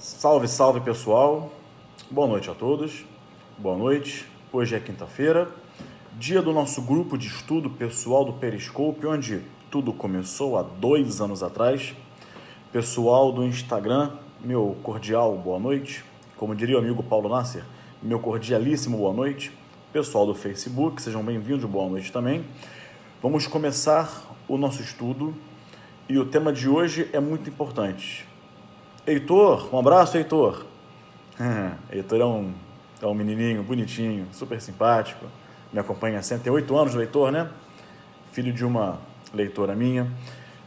Salve, salve pessoal, boa noite a todos, boa noite. Hoje é quinta-feira, dia do nosso grupo de estudo pessoal do Periscope, onde tudo começou há 2 anos atrás. Pessoal do Instagram, meu cordial boa noite. Como diria o amigo Paulo Nasser, meu cordialíssimo boa noite. Pessoal do Facebook, sejam bem-vindos, boa noite também. Vamos começar o nosso estudo e o tema de hoje é muito importante. Heitor, um abraço, Heitor. Heitor é um menininho bonitinho, super simpático, me acompanha sempre. Tem 8 anos o Heitor, né? Filho de uma leitora minha.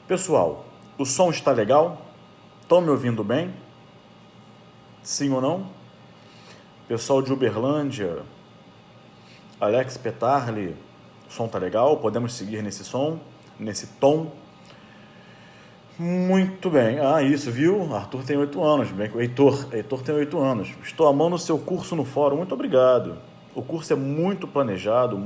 Pessoal, o som está legal? Estão me ouvindo bem? Sim ou não? Pessoal de Uberlândia, Alex Petarli, o som está legal? Podemos seguir nesse som, nesse tom? Muito bem. Isso, viu? Arthur tem 8 anos. Heitor tem 8 anos. Estou amando o seu curso no fórum. Muito obrigado. O curso é muito planejado,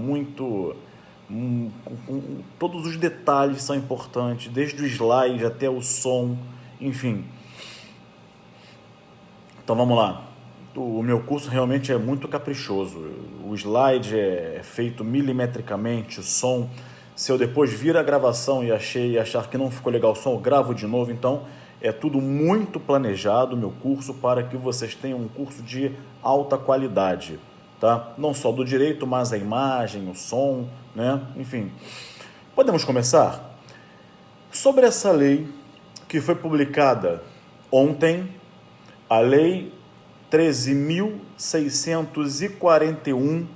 todos os detalhes são importantes, desde o slide até o som, enfim. Então vamos lá. O meu curso realmente é muito caprichoso. O slide é feito milimetricamente, o som. Se eu depois vir a gravação e achar que não ficou legal o som, eu gravo de novo. Então, é tudo muito planejado, meu curso, para que vocês tenham um curso de alta qualidade, tá? Não só do direito, mas a imagem, o som, né? Enfim. Podemos começar? Sobre essa lei que foi publicada ontem, a Lei 13.641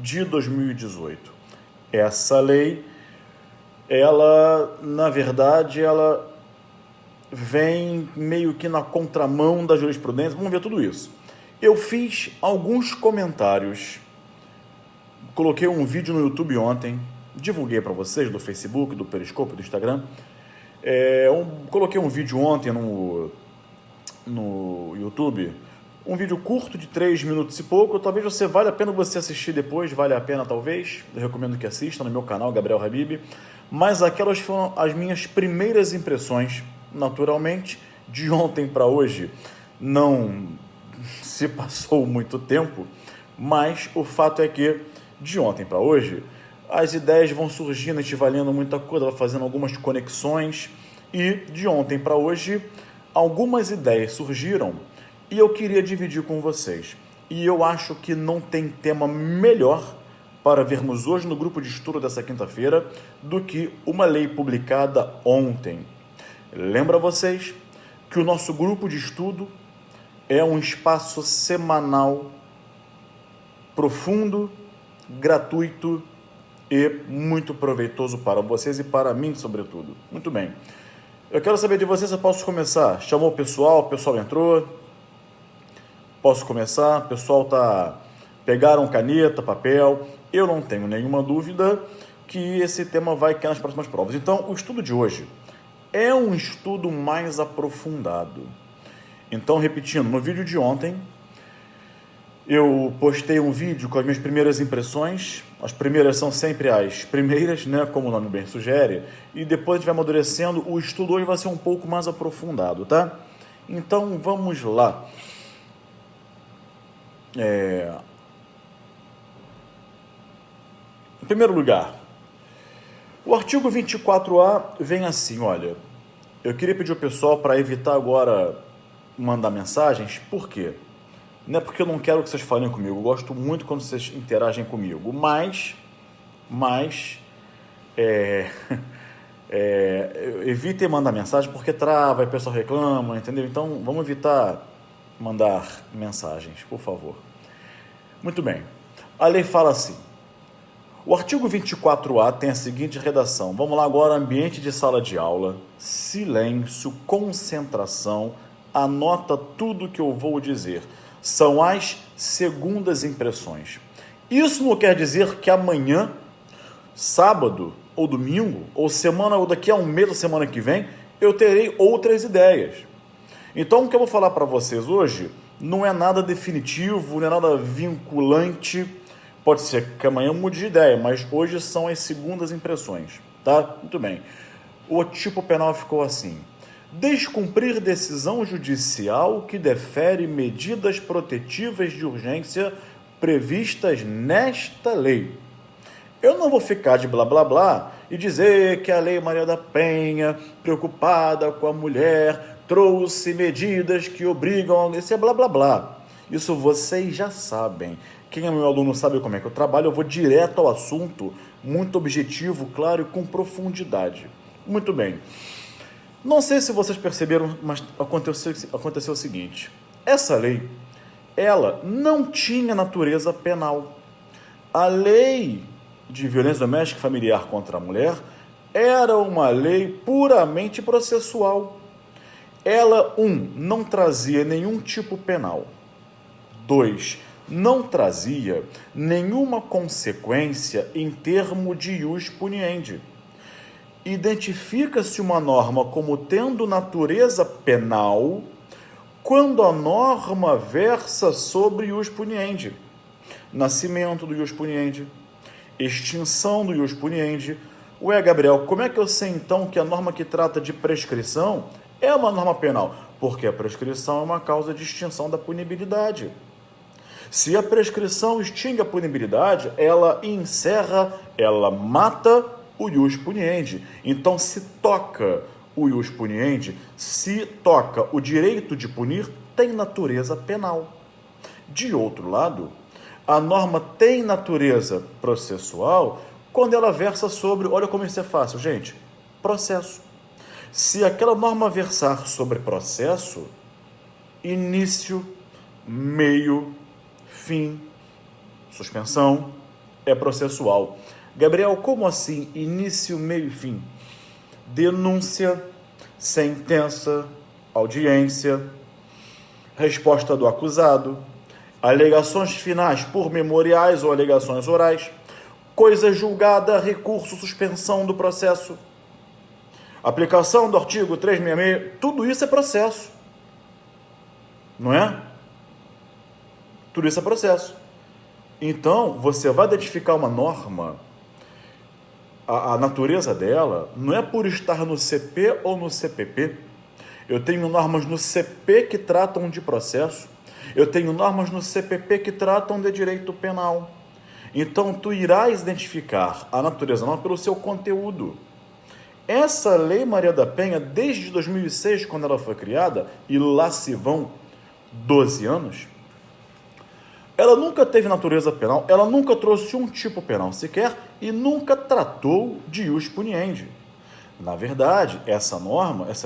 de 2018. Essa lei, na verdade, ela vem meio que na contramão da jurisprudência. Vamos ver tudo isso. Eu fiz alguns comentários, coloquei um vídeo no YouTube ontem, divulguei para vocês do Facebook, do Periscope, do Instagram. Coloquei um vídeo ontem no YouTube, um vídeo curto de 3 minutos e pouco. Talvez vale a pena você assistir depois, vale a pena talvez, eu recomendo que assista no meu canal, Gabriel Habib. Mas aquelas foram as minhas primeiras impressões, naturalmente, de ontem para hoje. Não se passou muito tempo, mas o fato é que de ontem para hoje as ideias vão surgindo, a gente vai lendo muita coisa, vai fazendo algumas conexões, e de ontem para hoje algumas ideias surgiram e eu queria dividir com vocês. E eu acho que não tem tema melhor para vermos hoje no grupo de estudo dessa quinta-feira do que uma lei publicada ontem. Lembra vocês que o nosso grupo de estudo é um espaço semanal, profundo, gratuito e muito proveitoso para vocês e para mim, sobretudo. Muito bem. Eu quero saber de vocês se eu posso começar. Chamou o pessoal entrou. Posso começar? O pessoal pegaram caneta, papel. Eu não tenho nenhuma dúvida que esse tema vai cair nas próximas provas. Então, o estudo de hoje é um estudo mais aprofundado. Então, repetindo, no vídeo de ontem, eu postei um vídeo com as minhas primeiras impressões. As primeiras são sempre as primeiras, né, como o nome bem sugere. E depois a gente vai amadurecendo. O estudo hoje vai ser um pouco mais aprofundado, tá? Então, vamos lá. Em primeiro lugar, o artigo 24A vem assim, olha, eu queria pedir ao pessoal para evitar agora mandar mensagens. Por quê? Não é porque eu não quero que vocês falem comigo, eu gosto muito quando vocês interagem comigo, mas evitem mandar mensagem porque trava, e o pessoal reclama, entendeu? Então vamos evitar mandar mensagens, por favor. Muito bem. A lei fala assim. O artigo 24A tem a seguinte redação. Vamos lá agora, ambiente de sala de aula, silêncio, concentração, anota tudo que eu vou dizer. São as segundas impressões. Isso não quer dizer que amanhã, sábado ou domingo, ou daqui a um mês ou semana que vem, eu terei outras ideias. Então, o que eu vou falar para vocês hoje não é nada definitivo, não é nada vinculante. Pode ser que amanhã eu mude de ideia, mas hoje são as segundas impressões, tá? Muito bem. O tipo penal ficou assim. descumprir decisão judicial que defere medidas protetivas de urgência previstas nesta lei. Eu não vou ficar de blá blá blá e dizer que a Lei Maria da Penha, preocupada com a mulher, trouxe medidas que obrigam... Isso é blá blá blá. Isso vocês já sabem. Quem é meu aluno sabe como é que eu trabalho, eu vou direto ao assunto, muito objetivo, claro e com profundidade. Muito bem. Não sei se vocês perceberam, mas aconteceu o seguinte. Essa lei, ela não tinha natureza penal. A lei de violência doméstica e familiar contra a mulher era uma lei puramente processual. Ela, não trazia nenhum tipo penal. 2, não trazia nenhuma consequência em termo de ius puniendi. Identifica-se uma norma como tendo natureza penal quando a norma versa sobre ius puniendi. Nascimento do ius puniendi, extinção do ius puniendi. Ué, Gabriel, como é que eu sei então que a norma que trata de prescrição é uma norma penal? Porque a prescrição é uma causa de extinção da punibilidade. Se a prescrição extingue a punibilidade, ela encerra, ela mata o ius puniendi. Então, se toca o ius puniendi, se toca o direito de punir, tem natureza penal. De outro lado, a norma tem natureza processual quando ela versa sobre, olha como isso é fácil, gente, processo. Se aquela norma versar sobre processo, início, meio, fim, suspensão, é processual. Gabriel, como assim início, meio e fim? Denúncia, sentença, audiência, resposta do acusado, alegações finais por memoriais ou alegações orais, coisa julgada, recurso, suspensão do processo, aplicação do artigo 366, tudo isso é processo. Não é? Tudo isso é processo. Então, você vai identificar uma norma, a natureza dela não é por estar no CP ou no CPP. Eu tenho normas no CP que tratam de processo, eu tenho normas no CPP que tratam de direito penal. Então, tu irás identificar a natureza normal pelo seu conteúdo. Essa Lei Maria da Penha, desde 2006, quando ela foi criada, e lá se vão 12 anos, ela nunca teve natureza penal, ela nunca trouxe um tipo penal sequer e nunca tratou de ius puniendi. Na verdade, essa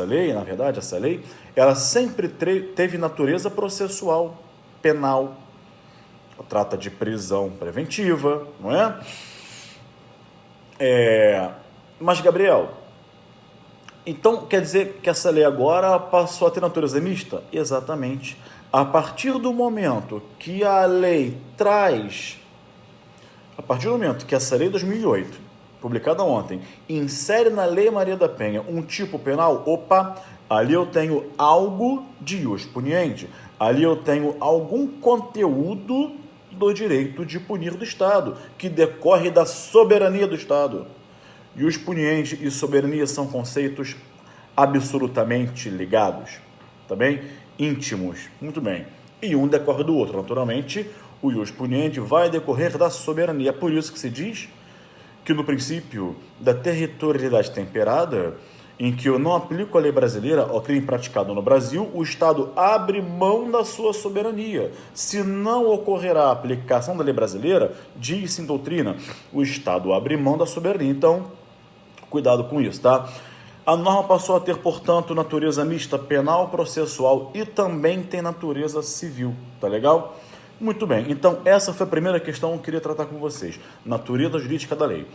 lei, ela sempre teve natureza processual, penal. Ela trata de prisão preventiva, não é? Mas, Gabriel, então quer dizer que essa lei agora passou a ter natureza mista? Exatamente. A partir do momento que a lei traz, a partir do momento que essa lei de 2008, publicada ontem, insere na Lei Maria da Penha um tipo penal, ali eu tenho algo de ius puniendi, ali eu tenho algum conteúdo do direito de punir do Estado, que decorre da soberania do Estado. Ius puniendi e soberania são conceitos absolutamente ligados, tá bem? Íntimos, muito bem. E um decorre do outro, naturalmente, o ius puniendi vai decorrer da soberania. É por isso que se diz que no princípio da territorialidade temperada, em que eu não aplico a lei brasileira ao crime praticado no Brasil, o Estado abre mão da sua soberania. Se não ocorrerá a aplicação da lei brasileira, diz-se em doutrina, o Estado abre mão da soberania. Então, cuidado com isso, tá? A norma passou a ter, portanto, natureza mista penal, processual e também tem natureza civil, tá legal? Muito bem, então essa foi a primeira questão que eu queria tratar com vocês, natureza jurídica da lei.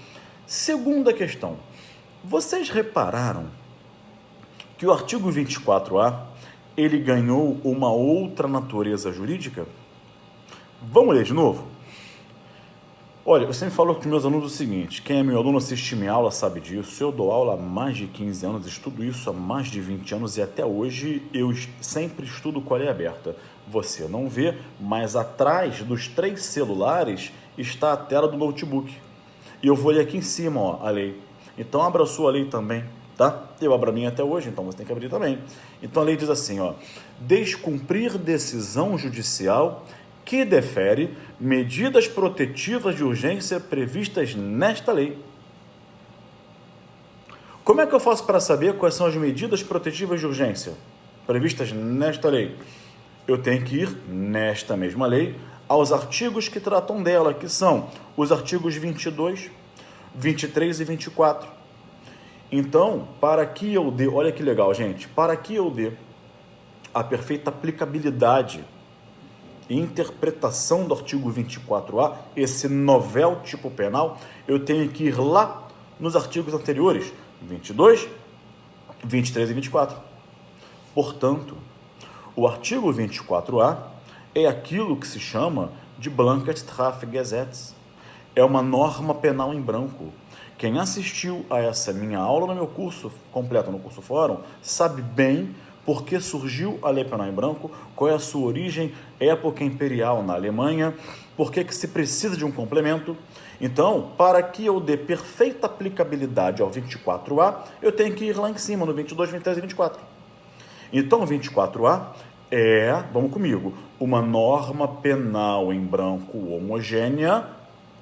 Segunda questão, vocês repararam que o artigo 24A, ele ganhou uma outra natureza jurídica? Vamos ler de novo? Olha, eu sempre falo com meus alunos o seguinte, quem é meu aluno assiste minha aula sabe disso, eu dou aula há mais de 15 anos, estudo isso há mais de 20 anos e até hoje eu sempre estudo com a lei aberta. Você não vê, mas atrás dos 3 celulares está a tela do notebook. E eu vou ler aqui em cima, ó, a lei. Então abra a sua lei também, tá? Eu abro a minha até hoje, então você tem que abrir também. Então a lei diz assim, ó, descumprir decisão judicial que defere medidas protetivas de urgência previstas nesta lei. Como é que eu faço para saber quais são as medidas protetivas de urgência previstas nesta lei? Eu tenho que ir, nesta mesma lei, aos artigos que tratam dela, que são os artigos 22, 23 e 24. Então, para que eu dê, olha que legal, gente, para que eu dê a perfeita aplicabilidade e interpretação do artigo 24A, esse novel tipo penal, eu tenho que ir lá nos artigos anteriores, 22, 23 e 24. Portanto, o artigo 24A é aquilo que se chama de Blanket Strafgesetz. É uma norma penal em branco. Quem assistiu a essa minha aula no meu curso completo, no curso Fórum, sabe bem por que surgiu a lei penal em branco, qual é a sua origem, época imperial na Alemanha, por que se precisa de um complemento. Então, para que eu dê perfeita aplicabilidade ao 24A, eu tenho que ir lá em cima, no 22, 23 e 24. Então, o 24A é, vamos comigo, uma norma penal em branco homogênea,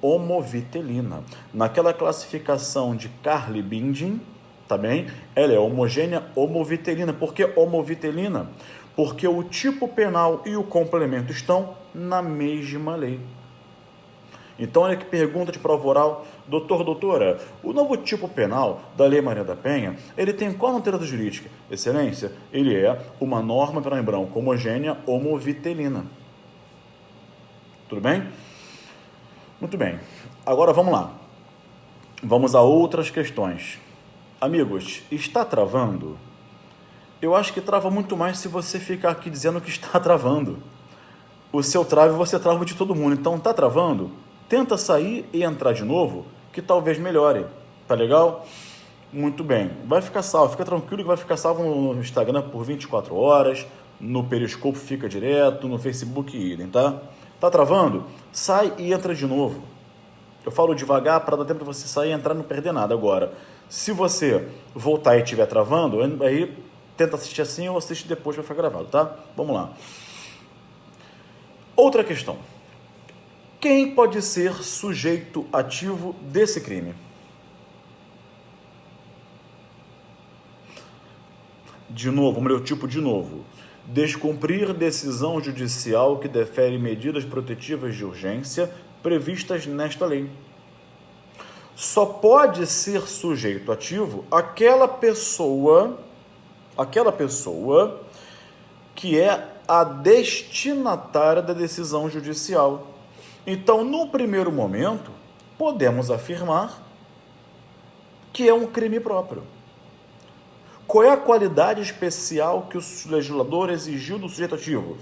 homovitelina. Naquela classificação de Carli-Binding, tá bem? Ela é homogênea homovitelina. Por que homovitelina? Porque o tipo penal e o complemento estão na mesma lei. Então, olha que pergunta de prova oral. Doutora, o novo tipo penal da Lei Maria da Penha, ele tem qual natureza jurídica? Excelência, ele é uma norma penal em branco homogênea homovitelina. Tudo bem? Muito bem. Agora vamos lá. Vamos a outras questões. Amigos, está travando? Eu acho que trava muito mais se você ficar aqui dizendo que está travando. O seu trave, você trava de todo mundo. Então, está travando? Tenta sair e entrar de novo, que talvez melhore. Tá legal? Muito bem. Vai ficar salvo. Fica tranquilo que vai ficar salvo no Instagram por 24 horas. No Periscope fica direto. No Facebook idem, tá? Tá travando? Sai e entra de novo. Eu falo devagar para dar tempo de você sair e entrar e não perder nada. Agora, se você voltar e estiver travando, aí tenta assistir assim ou assiste depois, vai ficar gravado, tá? Vamos lá. Outra questão. Quem pode ser sujeito ativo desse crime? De novo, vamos ler o tipo de novo. Descumprir decisão judicial que defere medidas protetivas de urgência previstas nesta lei. Só pode ser sujeito ativo aquela pessoa que é a destinatária da decisão judicial. Então, no primeiro momento, podemos afirmar que é um crime próprio. Qual é a qualidade especial que o legislador exigiu do sujeito ativo?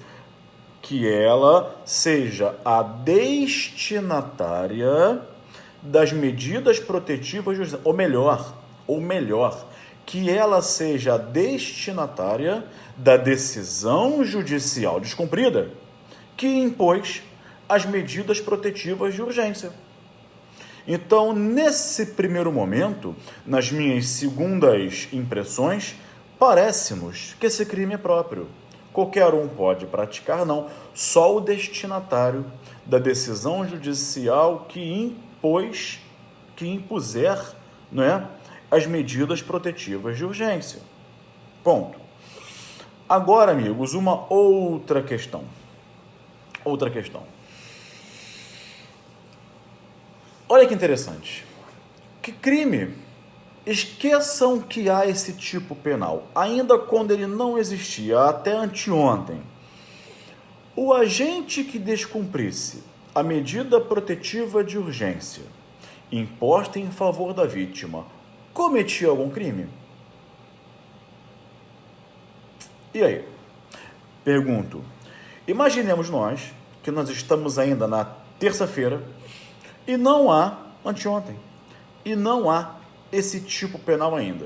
Que ela seja a destinatária das medidas protetivas, ou melhor, que ela seja a destinatária da decisão judicial descumprida que impôs as medidas protetivas de urgência. Então, nesse primeiro momento, nas minhas segundas impressões, parece-nos que esse crime é próprio. Qualquer um pode praticar, não. Só o destinatário da decisão judicial que impuser, não é, as medidas protetivas de urgência. Ponto. Agora, amigos, uma outra questão. Olha que interessante. Que crime? Esqueçam que há esse tipo penal, ainda quando ele não existia, até anteontem. O agente que descumprisse a medida protetiva de urgência imposta em favor da vítima cometia algum crime? E aí? Pergunto. Imaginemos nós que nós estamos ainda na terça-feira e não há, anteontem, e não há esse tipo penal ainda.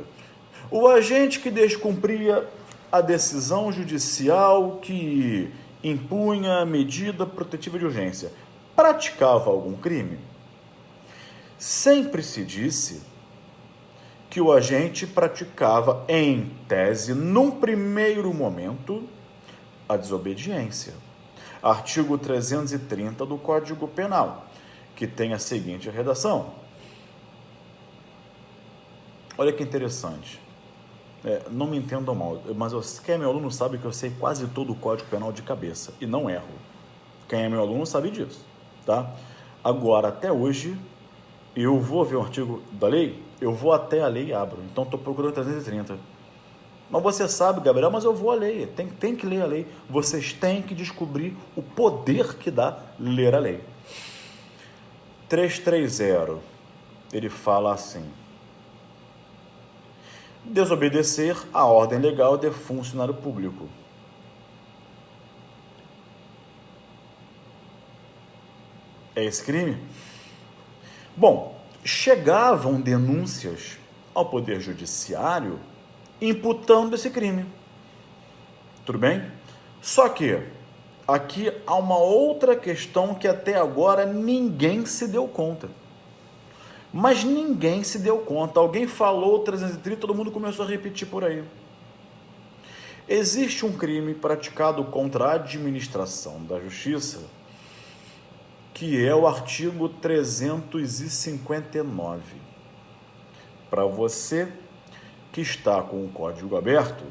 O agente que descumpria a decisão judicial que impunha a medida protetiva de urgência praticava algum crime? Sempre se disse que o agente praticava, em tese, num primeiro momento, a desobediência. Artigo 330 do Código Penal, que tem a seguinte redação. Olha que interessante. Não me entendam mal, mas quem é meu aluno sabe que eu sei quase todo o Código Penal de cabeça, e não erro. Quem é meu aluno sabe disso, tá? Agora, até hoje, eu vou ver o artigo da lei, eu vou até a lei e abro. Então, estou procurando 330. Mas você sabe, Gabriel, mas eu vou à lei. Tem que ler a lei. Vocês têm que descobrir o poder que dá ler a lei. 330, ele fala assim: desobedecer à ordem legal de funcionário público. É esse crime? Bom, chegavam denúncias ao Poder Judiciário imputando esse crime. Tudo bem? Só que aqui há uma outra questão que até agora ninguém se deu conta. Mas ninguém se deu conta. Alguém falou 330, todo mundo começou a repetir por aí. Existe um crime praticado contra a administração da justiça, que é o artigo 359. Para você que está com o código aberto,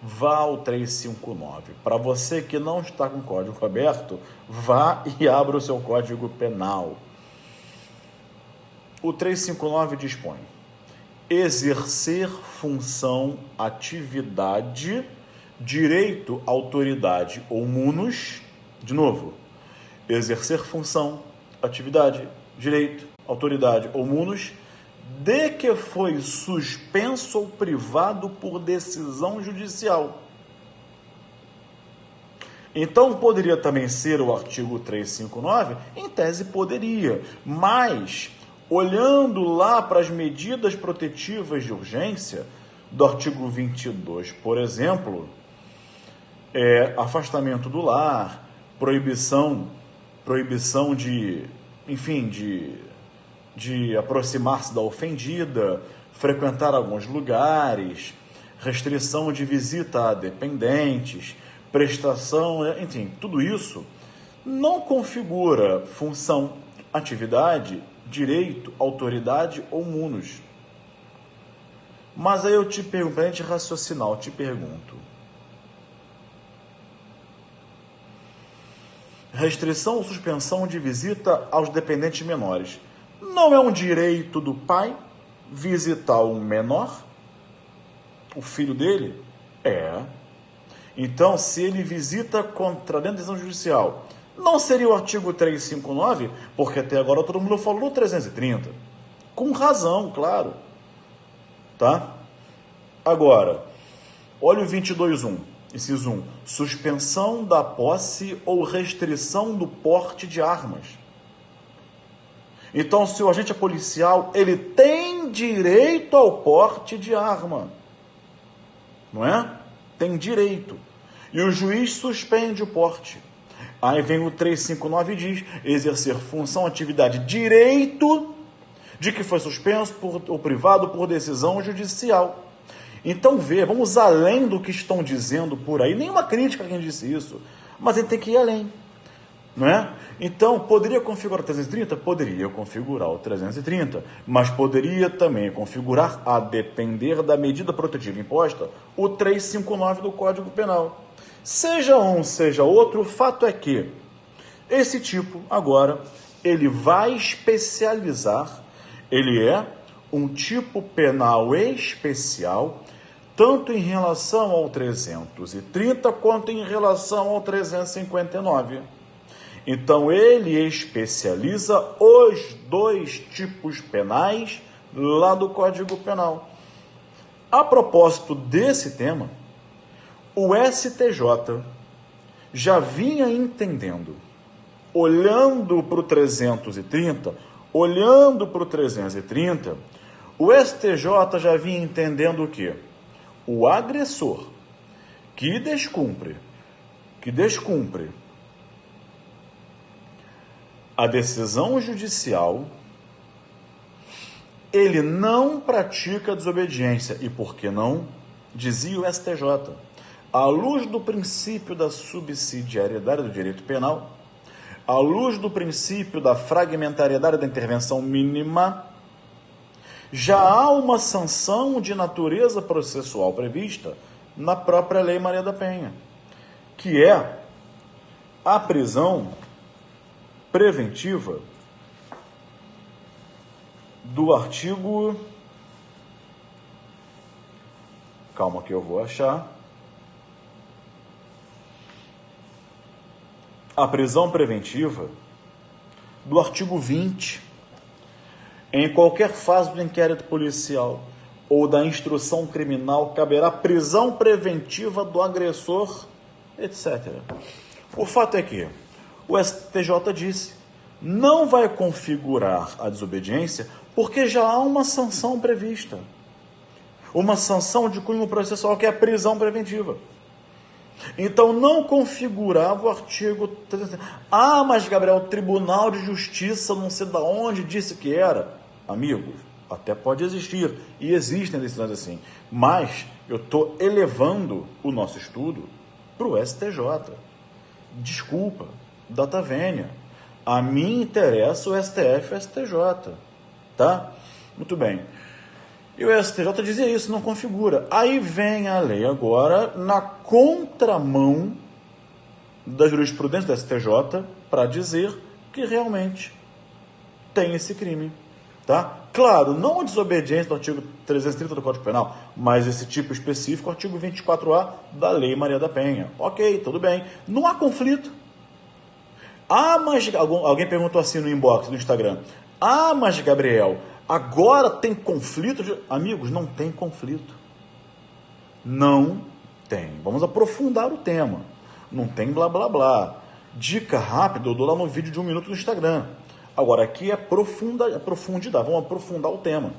vá ao 359. Para você que não está com o código aberto, vá e abra o seu código penal. O 359 dispõe: exercer função, atividade, direito, autoridade ou munus. De novo, exercer função, atividade, direito, autoridade ou munus, de que foi suspenso ou privado por decisão judicial. Então, poderia também ser o artigo 359? Em tese, poderia, mas, olhando lá para as medidas protetivas de urgência, do artigo 22, por exemplo, afastamento do lar, proibição de aproximar-se da ofendida, frequentar alguns lugares, restrição de visita a dependentes, prestação, enfim, tudo isso não configura função, atividade, direito, autoridade ou munus. Mas aí eu te pergunto, para a gente raciocinar, eu te pergunto: restrição ou suspensão de visita aos dependentes menores não é um direito do pai visitar um menor? O filho dele? Então, se ele visita contrariando a decisão judicial, não seria o artigo 359? Porque até agora todo mundo falou no 330. Com razão, claro. Tá? Agora, olha o 22.1, inciso 1. Suspensão da posse ou restrição do porte de armas. Então, se o agente é policial, ele tem direito ao porte de arma. Não é? Tem direito. E o juiz suspende o porte. Aí vem o 359 e diz: exercer função, atividade, direito de que foi suspenso ou privado por decisão judicial. Então, vamos além do que estão dizendo por aí. Nenhuma crítica a quem disse isso, mas a gente tem que ir além. Não é? Então, poderia configurar o 330? Poderia configurar o 330, mas poderia também configurar, a depender da medida protetiva imposta, o 359 do Código Penal. Seja um, seja outro, o fato é que esse tipo, agora, ele vai especializar, ele é um tipo penal especial, tanto em relação ao 330 quanto em relação ao 359. Então, ele especializa os dois tipos penais lá do Código Penal. A propósito desse tema, o STJ já vinha entendendo, olhando para o 330, o STJ já vinha entendendo o quê? O agressor que descumpre a decisão judicial, ele não pratica desobediência. E por que não? Dizia o STJ. À luz do princípio da subsidiariedade do direito penal, à luz do princípio da fragmentariedade da intervenção mínima, já há uma sanção de natureza processual prevista na própria Lei Maria da Penha, que é a prisão preventiva do artigo... Calma que eu vou achar. A prisão preventiva do artigo 20. Em qualquer fase do inquérito policial ou da instrução criminal, caberá prisão preventiva do agressor, etc. O fato é que o STJ disse, não vai configurar a desobediência porque já há uma sanção prevista. Uma sanção de cunho processual, que é a prisão preventiva. Então, não configurava o artigo... Ah, mas, Gabriel, o Tribunal de Justiça, não sei de onde, disse que era. Amigos, até pode existir, e existem decisões assim. Mas eu estou elevando o nosso estudo para o STJ. Desculpa, data vênia. A mim interessa o STF e o STJ. Tá? Muito bem. E o STJ dizia isso, não configura. Aí vem a lei agora na contramão da jurisprudência do STJ para dizer que realmente tem esse crime. Tá? Claro, não a desobediência do artigo 330 do Código Penal, mas esse tipo específico, artigo 24A da Lei Maria da Penha. Ok, tudo bem. Não há conflito. Ah, mas... Alguém perguntou assim no inbox do Instagram. Ah, mas, Gabriel... Agora tem conflito? Amigos, não tem conflito. Não tem. Vamos aprofundar o tema. Não tem blá blá blá. Dica rápida, eu dou lá no vídeo de 1 minuto no Instagram. Agora, aqui é profundidade. Vamos aprofundar o tema.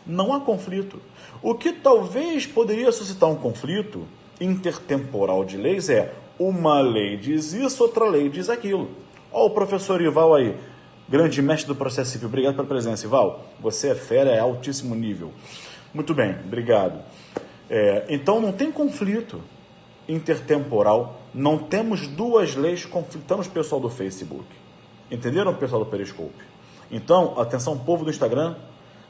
Não há conflito. O que talvez poderia suscitar um conflito intertemporal de leis é uma lei diz isso, outra lei diz aquilo. Olha o professor Ival aí. Grande mestre do processo civil, obrigado pela presença, Ival. Você é fera, é altíssimo nível. Muito bem, obrigado. Então não tem conflito intertemporal, não temos duas leis conflitando, pessoal do Facebook. Entenderam, pessoal do Periscope? Então, atenção, povo do Instagram,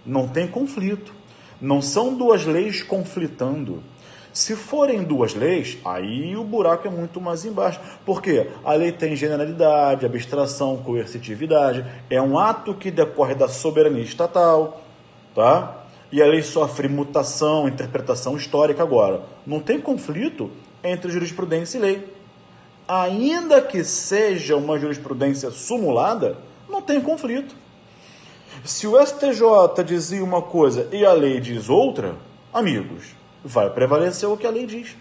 não tem conflito. Não são duas leis conflitando. Se forem duas leis, aí o buraco é muito mais embaixo. Por quê? A lei tem generalidade, abstração, coercitividade. É um ato que decorre da soberania estatal, tá? E a lei sofre mutação, interpretação histórica agora. Não tem conflito entre jurisprudência e lei. Ainda que seja uma jurisprudência sumulada, não tem conflito. Se o STJ dizia uma coisa e a lei diz outra, amigos, vai prevalecer o que a lei diz.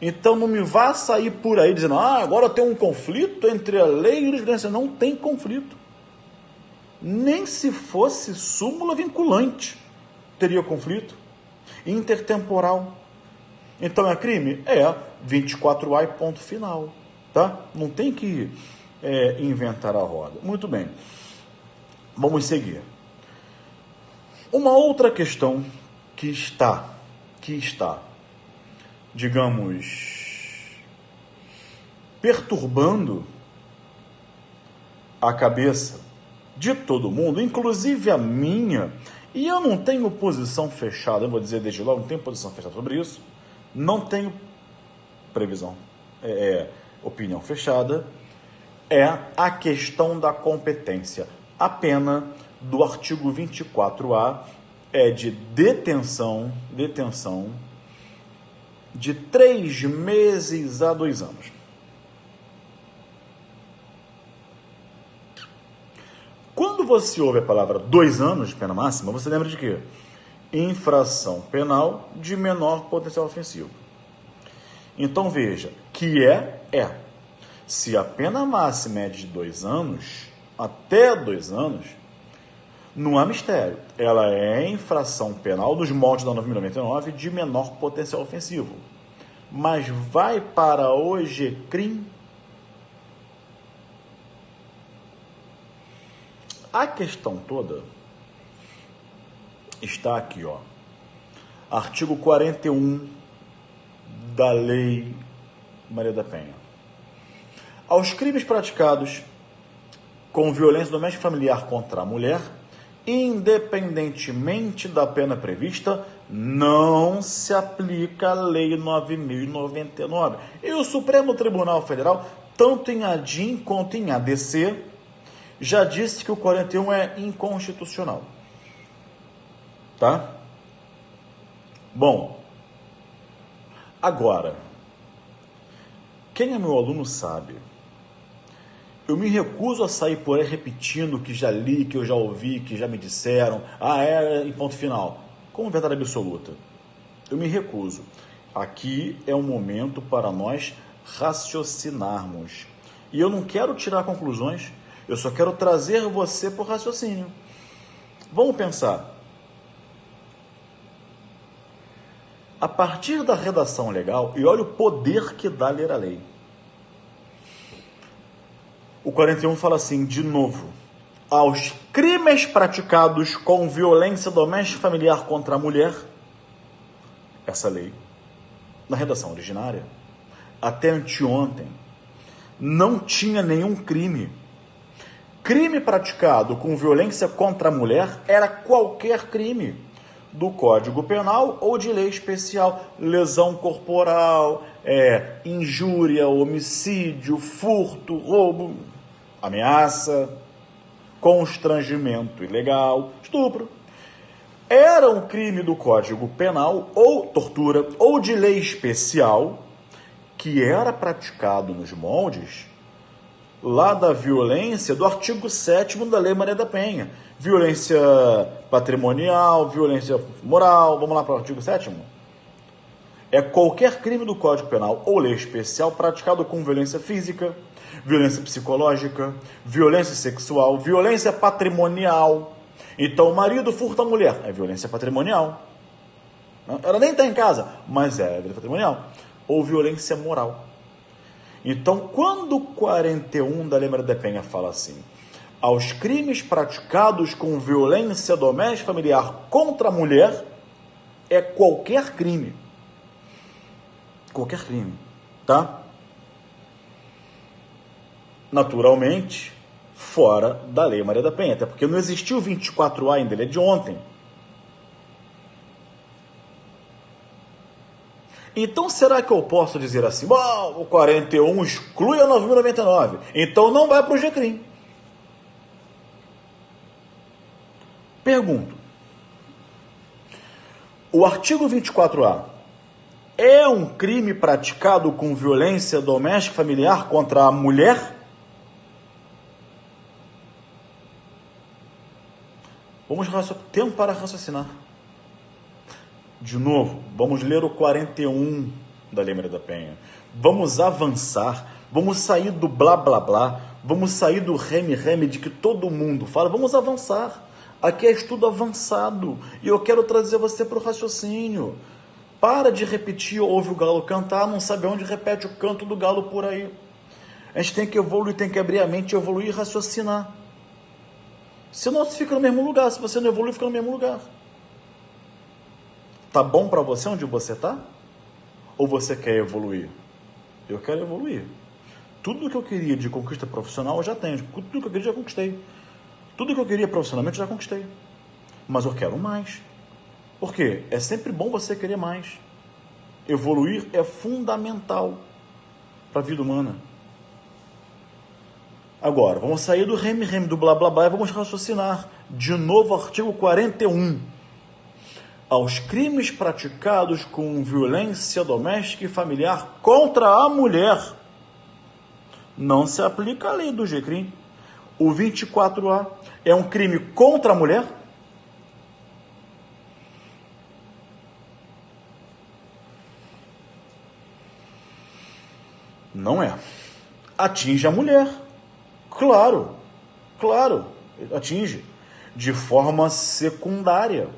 Então não me vá sair por aí dizendo, agora tem um conflito entre a lei e a jurisprudência. Não tem conflito. Nem se fosse súmula vinculante teria conflito. Intertemporal. Então é crime? 24A e ponto final. Tá? Não tem que inventar a roda. Muito bem. Vamos seguir. Uma outra questão que está, digamos, perturbando a cabeça de todo mundo, inclusive a minha, e eu não tenho posição fechada, eu vou dizer desde logo, não tenho posição fechada sobre isso, não tenho previsão, opinião fechada, é a questão da competência. A pena do artigo 24A é de detenção de 3 meses a 2 anos. Quando você ouve a palavra 2 anos de pena máxima, você lembra de quê? Infração penal de menor potencial ofensivo. Então veja, que é. Se a pena máxima é de 2 anos, até 2 anos, não há mistério. Ela é infração penal dos moldes da 9.099 de menor potencial ofensivo. Mas vai para o EGCRIM. A questão toda Está aqui, ó. Artigo 41 da Lei Maria da Penha. Aos crimes praticados com violência doméstica e familiar contra a mulher, independentemente da pena prevista, não se aplica a Lei 9.099. E o Supremo Tribunal Federal, tanto em ADIM quanto em ADC, já disse que o 41 é inconstitucional. Tá? Bom, agora, quem é meu aluno sabe, eu me recuso a sair por aí repetindo que já li, que eu já ouvi, que já me disseram, em ponto final, como verdade absoluta. Eu me recuso. Aqui é um momento para nós raciocinarmos. E eu não quero tirar conclusões, eu só quero trazer você para o raciocínio. Vamos pensar. A partir da redação legal, e olha o poder que dá ler a lei. O 41 fala assim, de novo, aos crimes praticados com violência doméstica e familiar contra a mulher, essa lei, na redação originária, até anteontem, não tinha nenhum crime. Crime praticado com violência contra a mulher era qualquer crime do Código Penal ou de lei especial, lesão corporal, injúria, homicídio, furto, roubo, ameaça, constrangimento ilegal, estupro. Era um crime do Código Penal ou tortura ou de lei especial que era praticado nos moldes lá da violência do artigo 7º da Lei Maria da Penha. Violência patrimonial, violência moral. Vamos lá para o artigo 7º? É qualquer crime do Código Penal ou lei especial praticado com violência física, violência psicológica, violência sexual, violência patrimonial. Então, o marido furta a mulher, é violência patrimonial. Ela nem está em casa, mas é violência patrimonial. Ou violência moral. Então, quando o 41 da Lei Maria da Penha fala assim, aos crimes praticados com violência doméstica e familiar contra a mulher, é qualquer crime. Qualquer crime, tá? Naturalmente, fora da Lei Maria da Penha, até porque não existiu o 24A ainda, ele é de ontem. Então, será que eu posso dizer assim, o 41 exclui a 9.099, então não vai para o GCRIM? Pergunto, o artigo 24A é um crime praticado com violência doméstica e familiar contra a mulher? Vamos tempo para raciocinar. De novo, vamos ler o 41 da Lei Maria da Penha. Vamos avançar, vamos sair do blá blá blá, vamos sair do reme-reme de que todo mundo fala, vamos avançar. Aqui é estudo avançado e eu quero trazer você para o raciocínio. Para de repetir, ouve o galo cantar, não sabe onde repete o canto do galo por aí. A gente tem que evoluir, tem que abrir a mente, evoluir e raciocinar. Senão você fica no mesmo lugar, se você não evoluir, fica no mesmo lugar. Tá bom para você onde você está? Ou você quer evoluir? Eu quero evoluir. Tudo que eu queria de conquista profissional eu já tenho. Tudo que eu queria já conquistei. Tudo que eu queria profissionalmente eu já conquistei. Mas eu quero mais. Por quê? É sempre bom você querer mais. Evoluir é fundamental para a vida humana. Agora, vamos sair do reme-reme, do blá blá blá e vamos raciocinar. De novo, artigo 41. Aos crimes praticados com violência doméstica e familiar contra a mulher, não se aplica a lei do GCRIM. O 24A é um crime contra a mulher? Não é. Atinge a mulher. Claro, atinge. De forma secundária.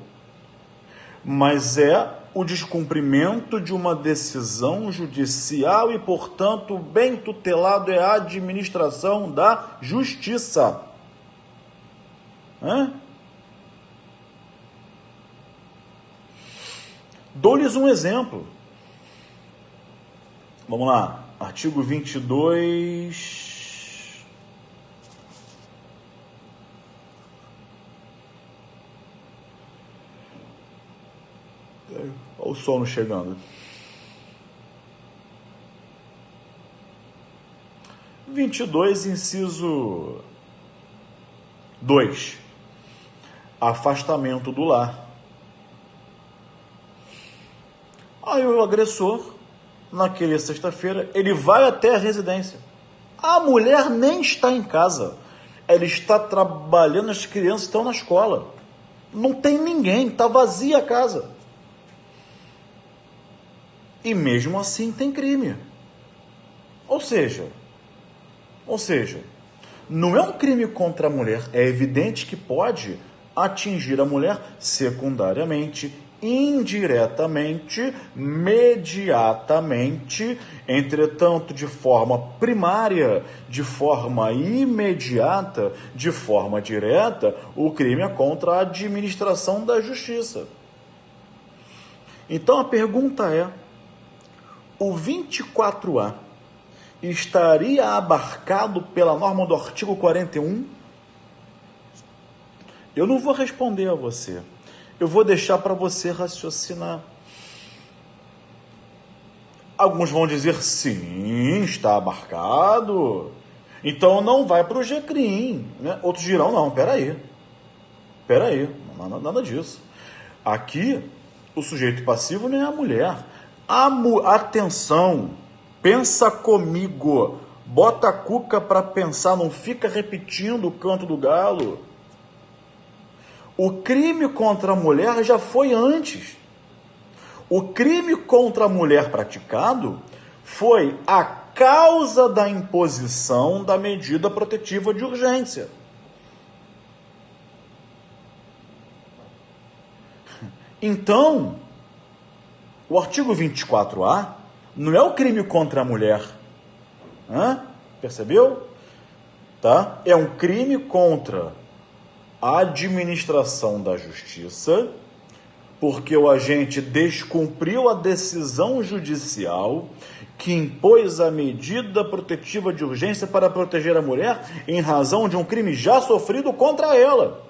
Mas é o descumprimento de uma decisão judicial e, portanto, bem tutelado é a administração da justiça. Dou-lhes um exemplo. Vamos lá, artigo 22... Olha o sono chegando. 22, inciso 2. Afastamento do lar. Aí o agressor, naquela sexta-feira, ele vai até a residência. A mulher nem está em casa. Ela está trabalhando, as crianças estão na escola. Não tem ninguém, está vazia a casa. E mesmo assim tem crime. Ou seja, não é um crime contra a mulher. É evidente que pode atingir a mulher secundariamente, indiretamente, mediatamente, entretanto, de forma primária, de forma imediata, de forma direta, o crime é contra a administração da justiça. Então a pergunta é: o 24A estaria abarcado pela norma do artigo 41? Eu não vou responder a você. Eu vou deixar para você raciocinar. Alguns vão dizer sim, está abarcado. Então não vai para o GCRIM, né? Outros dirão, não, peraí, nada disso. Aqui, o sujeito passivo não é a mulher. Atenção, pensa comigo, bota a cuca para pensar, não fica repetindo o canto do galo. O crime contra a mulher já foi antes. O crime contra a mulher praticado foi a causa da imposição da medida protetiva de urgência. Então, o artigo 24A não é o crime contra a mulher. Percebeu? Tá? É um crime contra a administração da justiça, porque o agente descumpriu a decisão judicial que impôs a medida protetiva de urgência para proteger a mulher em razão de um crime já sofrido contra ela.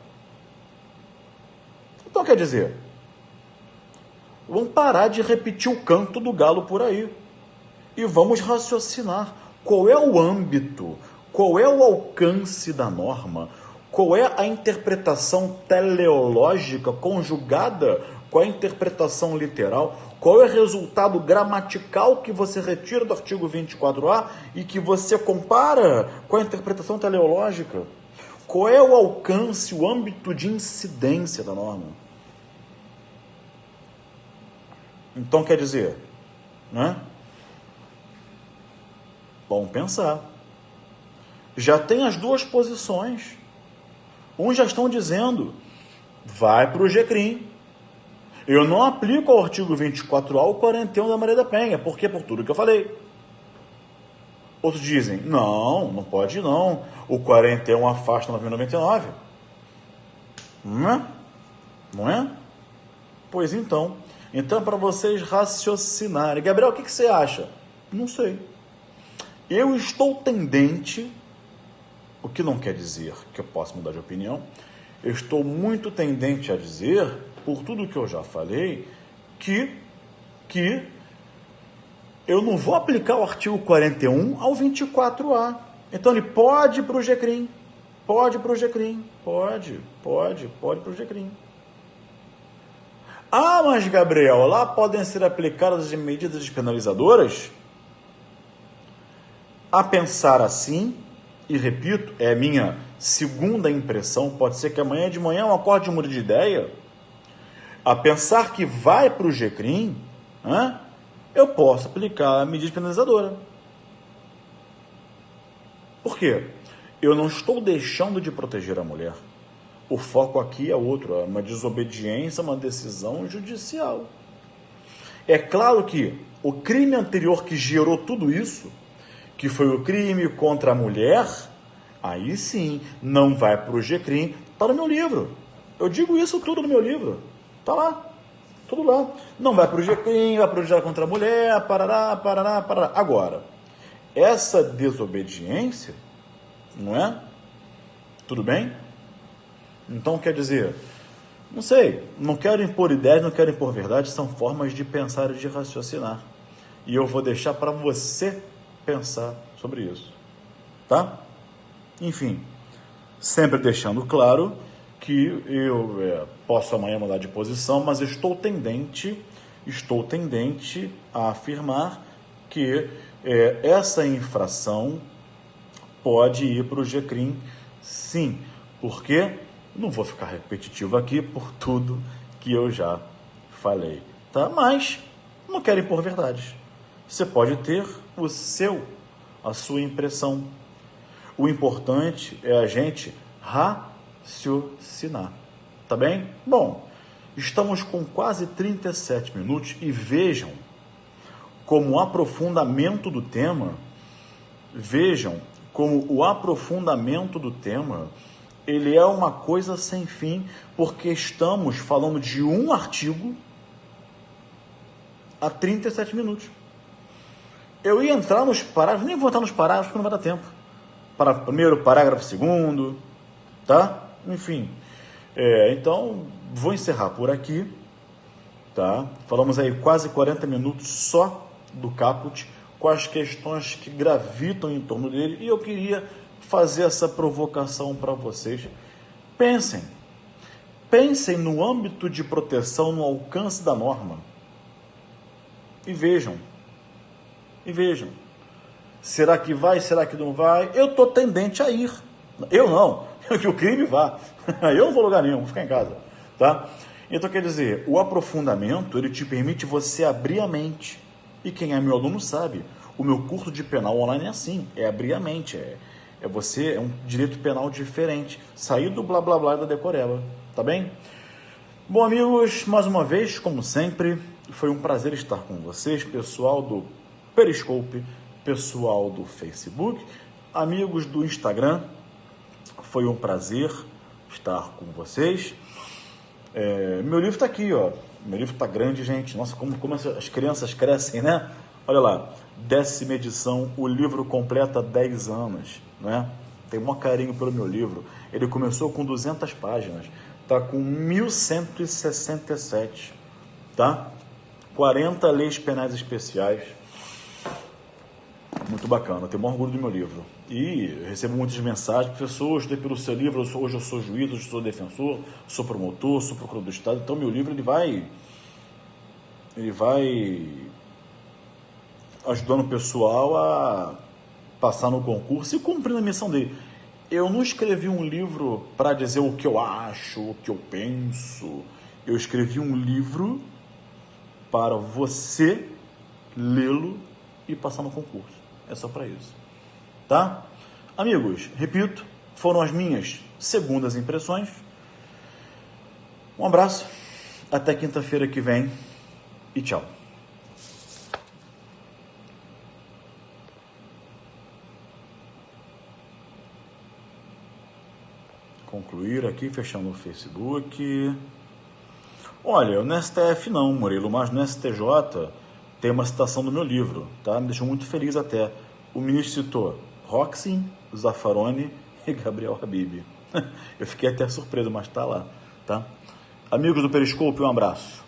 Então, quer dizer, vamos parar de repetir o canto do galo por aí e vamos raciocinar. Qual é o âmbito, qual é o alcance da norma, qual é a interpretação teleológica conjugada com a interpretação literal, qual é o resultado gramatical que você retira do artigo 24A e que você compara com a interpretação teleológica? Qual é o alcance, o âmbito de incidência da norma? Então, quer dizer, né? Vamos pensar. Já tem as duas posições. Uns já estão dizendo, vai para o GCRIM. Eu não aplico ao artigo 24A o 41 da Maria da Penha, porque por tudo que eu falei. Outros dizem, não pode não. O 41 afasta 999. Não é? Pois então. Então, para vocês raciocinarem. Gabriel, o que você acha? Não sei. Eu estou tendente, o que não quer dizer que eu possa mudar de opinião, eu estou muito tendente a dizer, por tudo que eu já falei, que eu não vou aplicar o artigo 41 ao 24A. Então ele pode ir para o GCRIM. Pode para o GCRIM. Pode para o GCRIM. Ah, mas Gabriel, lá podem ser aplicadas as medidas despenalizadoras? A pensar assim, e repito, é a minha segunda impressão, pode ser que amanhã de manhã eu acorde e mude de ideia, a pensar que vai para o GCRIM, eu posso aplicar a medida penalizadora. Por quê? Eu não estou deixando de proteger a mulher. O foco aqui é outro, é uma desobediência, uma decisão judicial. É claro que o crime anterior que gerou tudo isso, que foi o crime contra a mulher, aí sim, não vai para o GCRIM, está no meu livro. Eu digo isso tudo no meu livro, está lá. Tudo lá. Não vai para o GCRIM, vai para o Justiça contra a Mulher, parará, parará, parará. Agora, essa desobediência, não é? Tudo bem? Então, quer dizer, não sei, não quero impor ideias, não quero impor verdade, são formas de pensar e de raciocinar. E eu vou deixar para você pensar sobre isso, tá? Enfim, sempre deixando claro que eu posso amanhã mudar de posição, mas estou tendente a afirmar que essa infração pode ir para o GCRIM, sim, porque não vou ficar repetitivo aqui por tudo que eu já falei, tá? Mas não quero impor verdades. Você pode ter a sua impressão. O importante é a gente raciocinar, tá bem? Bom, estamos com quase 37 minutos e vejam como o aprofundamento do tema, ele é uma coisa sem fim, porque estamos falando de um artigo a 37 minutos. Eu ia entrar nos parágrafos, nem vou entrar nos parágrafos porque não vai dar tempo. Primeiro, parágrafo segundo, tá? Enfim, então vou encerrar por aqui, tá? Falamos aí quase 40 minutos só do caput, com as questões que gravitam em torno dele, e eu queria fazer essa provocação para vocês. Pensem no âmbito de proteção, no alcance da norma, e vejam. Será que vai? Será que não vai? Eu estou tendente a ir. Eu não. Que o crime vá. Eu não vou lugar nenhum, vou ficar em casa. Tá? Então, quer dizer, o aprofundamento, ele te permite você abrir a mente. E quem é meu aluno sabe, o meu curso de penal online é assim, é abrir a mente, é um direito penal diferente, sair do blá blá blá da decoreba, tá bem? Bom, amigos, mais uma vez, como sempre, foi um prazer estar com vocês, pessoal do Periscope, pessoal do Facebook, amigos do Instagram, foi um prazer estar com vocês. Meu livro está aqui, ó. Meu livro está grande, gente. Nossa, como as crianças crescem, né? Olha lá, 10ª edição, o livro completa 10 anos, né? Tenho um maior carinho pelo meu livro. Ele começou com 200 páginas, tá com 1167, tá? 40 leis penais especiais. Muito bacana, tenho o maior orgulho do meu livro. E eu recebo muitas mensagens: professor, eu estudei pelo seu livro, hoje eu sou juiz, hoje eu sou defensor, sou promotor, sou procurador do Estado. Então, meu livro ele vai ajudando o pessoal a passar no concurso e cumprindo a missão dele. Eu não escrevi um livro para dizer o que eu acho, o que eu penso. Eu escrevi um livro para você lê-lo e passar no concurso. É só para isso, tá? Amigos, repito, foram as minhas segundas impressões. Um abraço, até quinta-feira que vem e tchau. Concluir aqui, fechando o Facebook. Olha, no STF não, Murilo, mas no STJ tem uma citação do meu livro, tá? Me deixou muito feliz até. O ministro citou Roxin, Zaffaroni e Gabriel Habib. Eu fiquei até surpreso, mas tá lá, tá? Amigos do Periscope, um abraço.